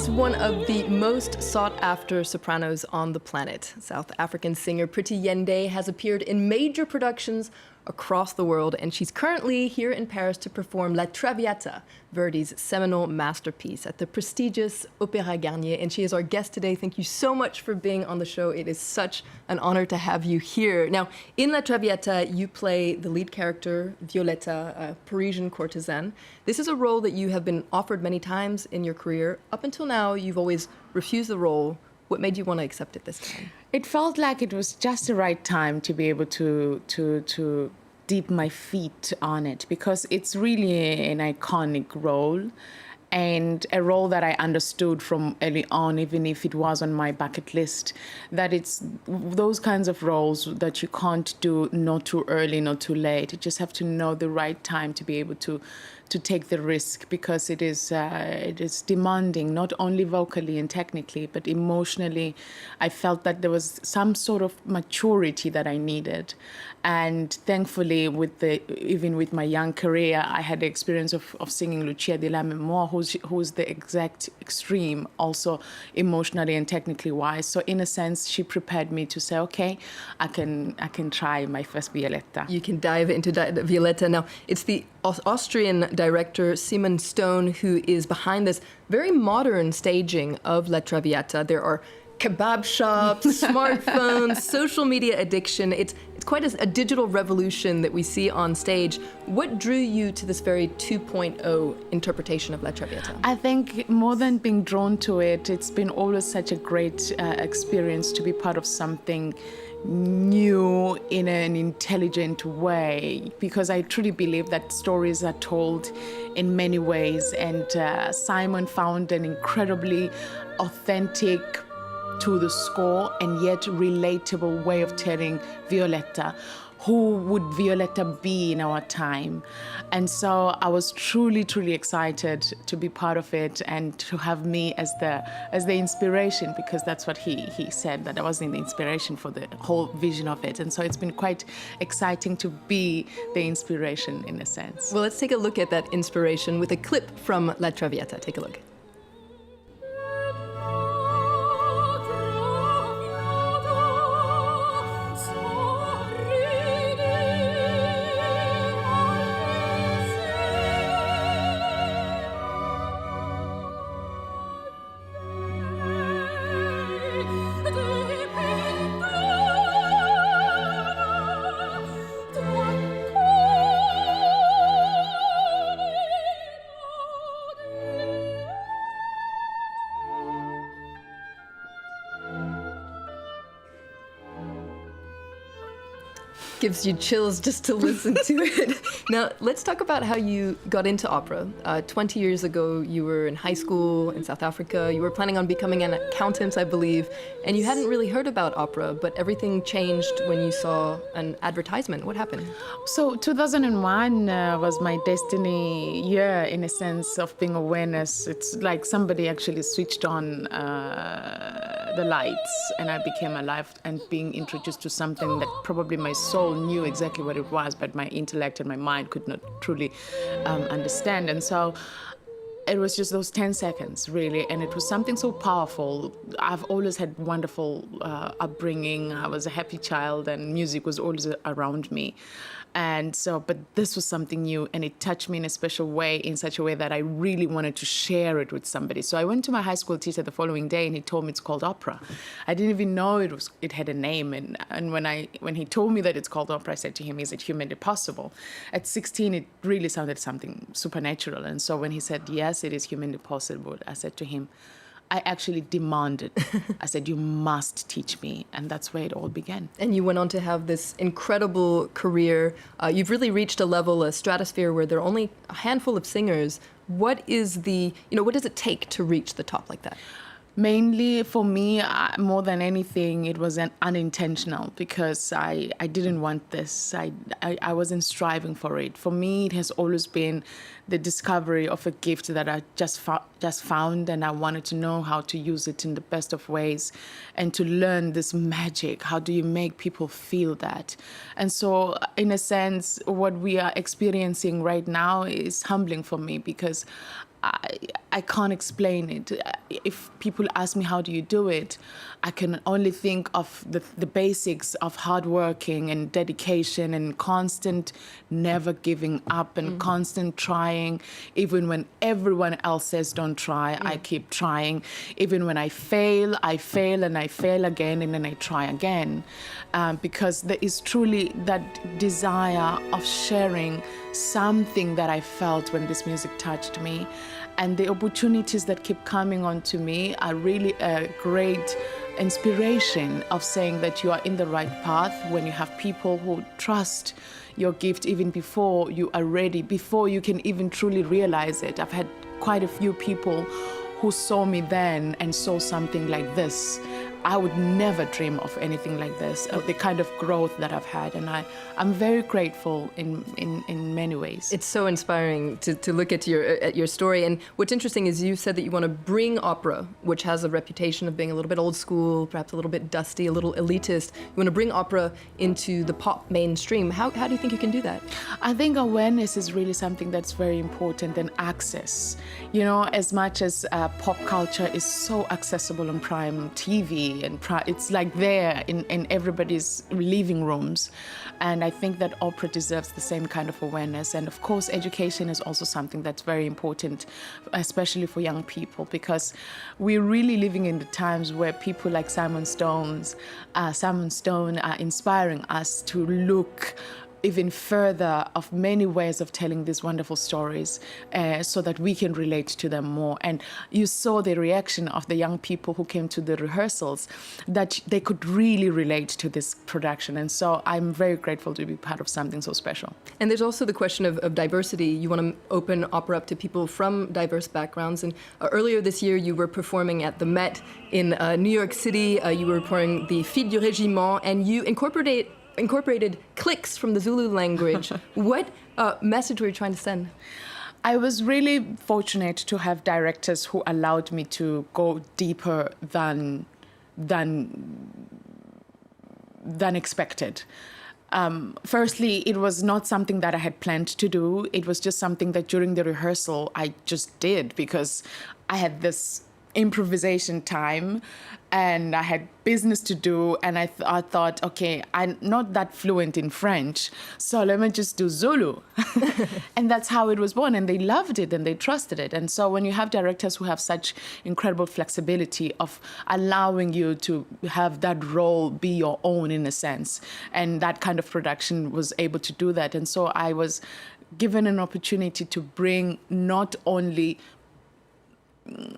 is one of the most sought-after sopranos on the planet. South African singer Pretty Yende has appeared in major productions across the world, and she's currently here in Paris to perform La Traviata, Verdi's seminal masterpiece, at the prestigious Opéra Garnier. And she is our guest today. Thank you so much for being on the show. It is such an honor to have you here. Now, in La Traviata, you play the lead character, Violetta, a Parisian courtesan. This is a role that you have been offered many times in your career. Up until now, you've always refused the role. What made you want to accept it this time? It felt like it was just the right time to be able to dip my feet on it, because it's really an iconic role and a role that I understood from early on, even if it was on my bucket list, that it's those kinds of roles that you can't do not too early, not too late. You just have to know the right time to be able to take the risk, because it is demanding, not only vocally and technically, but emotionally. I felt that there was some sort of maturity that I needed. And thankfully, even with my young career, I had the experience of singing Lucia di la Memoire, who's the exact extreme, also emotionally and technically wise. So in a sense, she prepared me to say, okay, I can try my first Violetta. You can dive into Violetta. Now, it's the Austrian director Simon Stone who is behind this very modern staging of La Traviata. There are kebab shops, smartphones, social media addiction. It's quite a digital revolution that we see on stage. What drew you to this very 2.0 interpretation of La Traviata? I think more than being drawn to it, it's been always such a great experience to be part of something new in an intelligent way, because I truly believe that stories are told in many ways, and Simon found an incredibly authentic, to the score and yet relatable way of telling Violetta. Who would Violetta be in our time? And so I was truly, truly excited to be part of it and to have me as the inspiration, because that's what he said, that I was the inspiration for the whole vision of it. And so it's been quite exciting to be the inspiration in a sense. Well, let's take a look at that inspiration with a clip from La Traviata. Take a look. Gives you chills just to listen to it. Now, let's talk about how you got into opera. 20 years ago, you were in high school in South Africa. You were planning on becoming an accountant, I believe, and you hadn't really heard about opera, but everything changed when you saw an advertisement. What happened? So 2001 was my destiny year, in a sense of being awareness. It's like somebody actually switched on the lights, and I became alive and being introduced to something that probably my soul knew exactly what it was, but my intellect and my mind could not truly understand. And so it was just those 10 seconds, really, and it was something so powerful. I've always had wonderful upbringing. I was a happy child, and music was always around me. And so, but this was something new, and it touched me in a special way, in such a way that I really wanted to share it with somebody. So I went to my high school teacher the following day, and he told me it's called opera. I didn't even know it had a name. And when he told me that it's called opera, I said to him, "Is it humanly possible?" At 16, it really sounded something supernatural. And so when he said, "Yes, it is humanly possible," I said to him, I actually demanded. I said, "You must teach me." And that's where it all began. And you went on to have this incredible career. You've really reached a level, a stratosphere, where there are only a handful of singers. What does it take to reach the top like that? Mainly for me, more than anything, it was an unintentional, because I didn't want this. I wasn't striving for it. For me, it has always been the discovery of a gift that I just found, and I wanted to know how to use it in the best of ways and to learn this magic. How do you make people feel that? And so, in a sense, what we are experiencing right now is humbling for me, because I can't explain it. If people ask me, how do you do it? I can only think of the basics of hard working and dedication and constant never giving up and constant trying. Even when everyone else says don't try, I keep trying. Even when I fail and I fail again, and then I try again. Because there is truly that desire of sharing something that I felt when this music touched me. And the opportunities that keep coming onto me are really a great inspiration of saying that you are in the right path when you have people who trust your gift even before you are ready, before you can even truly realize it. I've had quite a few people who saw me then and saw something like this. I would never dream of anything like this, of the kind of growth that I've had. And I'm very grateful in many ways. It's so inspiring to look at your story. And what's interesting is you said that you want to bring opera, which has a reputation of being a little bit old school, perhaps a little bit dusty, a little elitist. You want to bring opera into the pop mainstream. How do you think you can do that? I think awareness is really something that's very important, and access. You know, as much as pop culture is so accessible on Prime TV, and it's like there in everybody's living rooms. And I think that opera deserves the same kind of awareness. And of course, education is also something that's very important, especially for young people, because we're really living in the times where people like Simon Stone are inspiring us to look even further of many ways of telling these wonderful stories so that we can relate to them more. And you saw the reaction of the young people who came to the rehearsals, that they could really relate to this production. And so I'm very grateful to be part of something so special. And there's also the question of diversity. You want to open opera up to people from diverse backgrounds. And earlier this year, you were performing at the Met in New York City. You were performing the Filles du Régiment, and you incorporated clicks from the Zulu language. What message were you trying to send? I was really fortunate to have directors who allowed me to go deeper than expected. Firstly, it was not something that I had planned to do. It was just something that during the rehearsal I just did, because I had this improvisation time and I had business to do, and I thought, okay, I'm not that fluent in French, so let me just do Zulu. And that's how it was born, and they loved it and they trusted it. And so when you have directors who have such incredible flexibility of allowing you to have that role be your own in a sense, and that kind of production was able to do that. And so I was given an opportunity to bring not only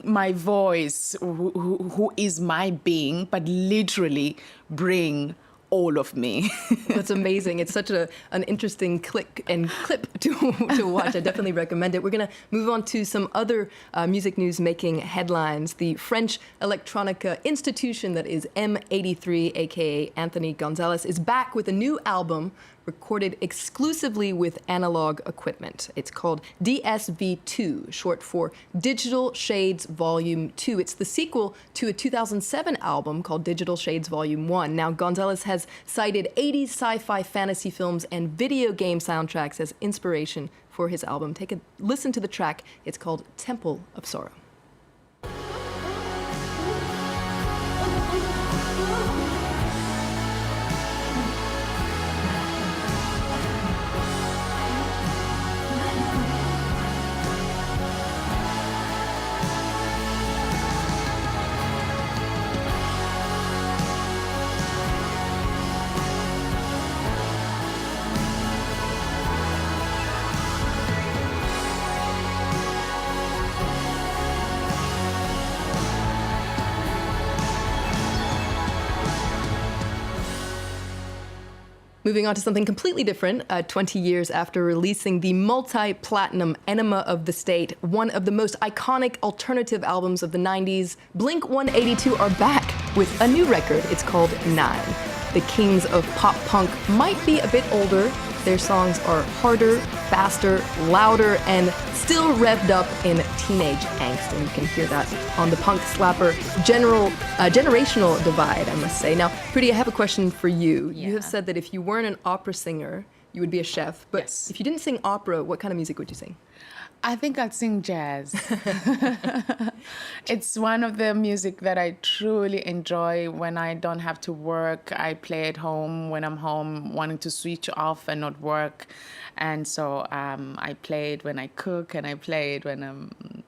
my voice, who is my being, but literally bring all of me. That's amazing. It's such an interesting clip to watch. I definitely recommend it. We're going to move on to some other music news making headlines. The French electronica institution that is M83, aka Anthony Gonzalez, is back with a new album recorded exclusively with analog equipment. It's called DSV2, short for Digital Shades Volume 2. It's the sequel to a 2007 album called Digital Shades Volume 1. Now, Gonzalez has cited 80s sci-fi fantasy films and video game soundtracks as inspiration for his album. Take a listen to the track. It's called Temple of Sorrow. Moving on to something completely different, 20 years after releasing the multi-platinum Enema of the State, one of the most iconic alternative albums of the 90s, Blink-182 are back with a new record. It's called 9. The kings of pop punk might be a bit older. Their songs are harder, faster, louder, and still revved up in teenage angst. And you can hear that on the punk slapper generational divide, I must say. Now, Pretty, I have a question for you. Yeah. You have said that if you weren't an opera singer, you would be a chef. But Yes. if you didn't sing opera, what kind of music would you sing? I think I'd sing jazz. It's one of the music that I truly enjoy when I don't have to work. I play at home when I'm home, wanting to switch off and not work. And so I play it when I cook, and I play it when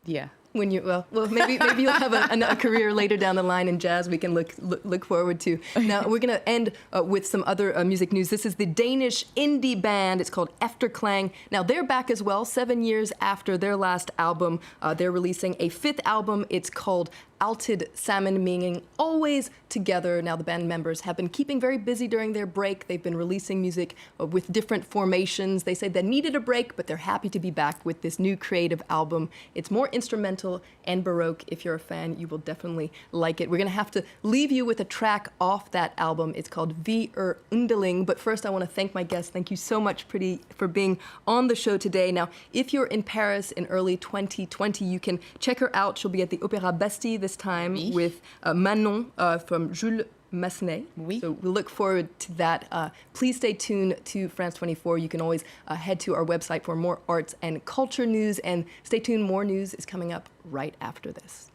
yeah. When you maybe you'll have a career later down the line in jazz we can look forward to. Now we're going to end with some other music news. This is the Danish indie band. It's called Efterklang. Now they're back as well, 7 years after their last album. They're releasing a 5th album. It's called Altid Sammen, meaning always together. Now the band members have been keeping very busy during their break. They've been releasing music with different formations. They said they needed a break, but they're happy to be back with this new creative album. It's more instrumental and Baroque. If you're a fan, you will definitely like it. We're going to have to leave you with a track off that album. It's called Wie Underling. But first, I want to thank my guest. Thank you so much, Pretty, for being on the show today. Now, if you're in Paris in early 2020, you can check her out. She'll be at the Opéra Bastille this time with Manon from Jules Massenet. Oui. So we look forward to that. Please stay tuned to France 24. You can always head to our website for more arts and culture news. And stay tuned, more news is coming up right after this.